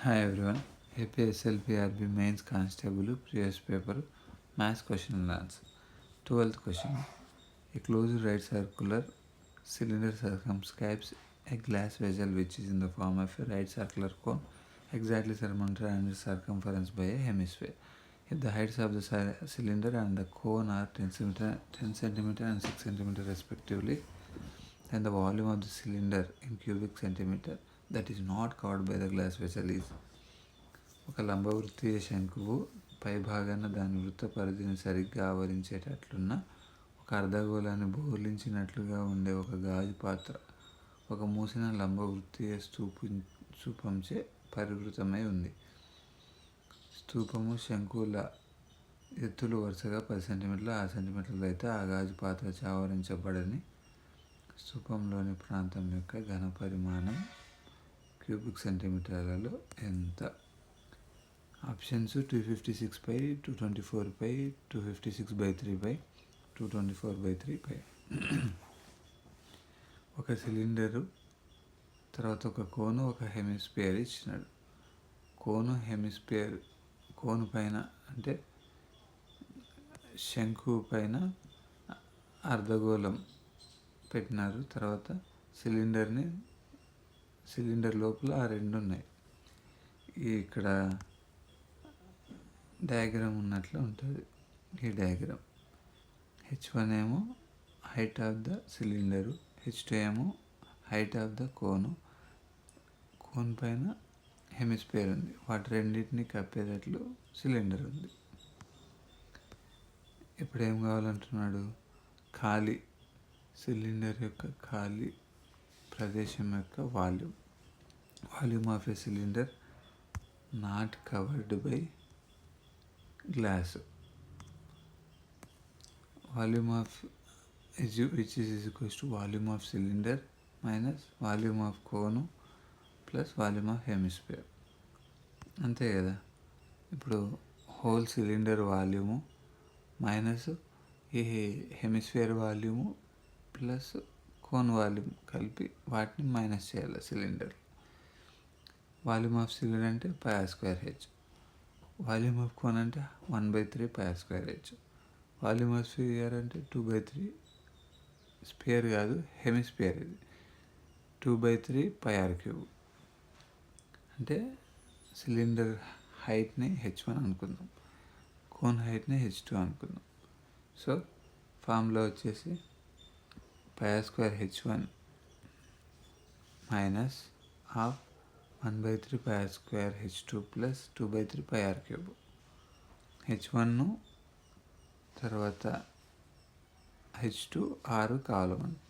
Hi everyone. APSLPRB Mains Constable previous paper Maths question and answer. 12th question. A closed right circular cylinder circumscribes a glass vessel which is in the form of a right circular cone exactly surmounted and circumference by a hemisphere. If the heights of the cylinder and the cone are 10 cm and 6 cm respectively, then the volume of the cylinder in cubic centimeter that is not covered by the glass vessel is. ఒక లంబవృత్తీయ శంకువు పైభాగాన దాని వృత్త పరిధిని సరిగ్గా ఆవరించేటట్లున్న ఒక అర్ధగోళాన్ని బోర్లించినట్లుగా ఉండే ఒక గాజు పాత్ర ఒక మూసిన లంబవృత్తీయ స్తూపంచే పరివృతమై ఉంది. స్తూపము శంకువుల ఎత్తులు వరుసగా 10 సెంటీమీటర్లు 6 సెంటీమీటర్లు అయితే ఆ గాజు పాత్ర ఆవరించబడని స్తూపంలోని ప్రాంతం యొక్క ఘన పరిమాణం క్యూబిక్ సెంటీమీటర్లలో ఎంత? ఆప్షన్స్ 256 224 256/3 224/3. ఒక సిలిండరు తర్వాత ఒక కోను ఒక హెమిస్పియర్ ఇచ్చినాడు. కోను పైన అంటే శంకు పైన అర్ధగోళం పెట్టినారు. తర్వాత సిలిండర్ లోపల ఆ రెండు ఉన్నాయి. ఇక్కడ డయాగ్రామ్ ఉన్నట్లు ఉంటుంది. ఈ డయాగ్రామ్ H1 ఏమో height of the cylinder, H2 ఏమో హైట్ ఆఫ్ ద కోన్ పైన హెమిస్పియర్ ఉంది. వాటి రెండింటిని కప్పేటట్లు సిలిండర్ ఉంది. ఇప్పుడు ఏం కావాలంటున్నాడు? ఖాళీ సిలిండర్ యొక్క ఖాళీ ప్రదేశం యొక్క volume of a cylinder not covered by glass. Volume of which is equals to volume of cylinder minus volume of cone plus volume of hemisphere. అంతే కదా. ఇప్పుడు హోల్ సిలిండర్ వాల్యూము మైనస్ ఈ hemisphere volume plus cone volume కలిపి వాటిని minus చేయాలి cylinder. Volume of cylinder అంటే πr²h, volume of cone అంటే 1/3 πr²h, volume of sphere అంటే 2/3, స్పియర్ కాదు హెమిస్పియర్, ఇది 2/3 πr³ అంటే సిలిండర్ హైట్ని H1 అనుకుందాం, కోన్ హైట్ని H2 అనుకుందాం. సో ఫార్ములా వచ్చేసి πr²h1 minus half 1/3 πr²h2 plus 2/3 πr³. H1 తర్వాత H2 6 కావాలి మనకి.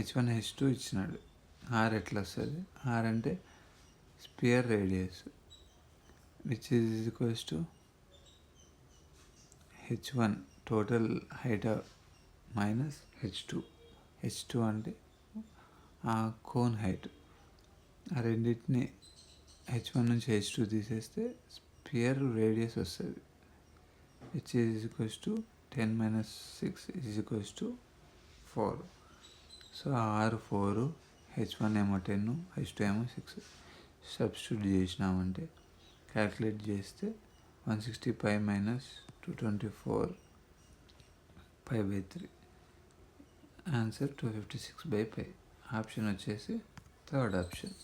H1 H2 ఇచ్చినాడు. 6 ఎట్లా వస్తుంది? 6 అంటే sphere radius which is equals to H1 total height minus H2 అంటే ఆ కోన్ హైట్. ఆ రెండింటిని H1 నుంచి H2 తీసేస్తే స్పియర్ రేడియస్ వస్తుంది which is equals to 10 - 6 is equals to 4. So 6 4, H1 ఏమో 10, H2 ఏమో 6 సబ్స్టిట్యూట్ చేసినామంటే క్యాల్కులేట్ చేస్తే 160 π - 224 π/3. ఆన్సర్ 256/π. ఆప్షన్ వచ్చేసి థర్డ్ ఆప్షన్.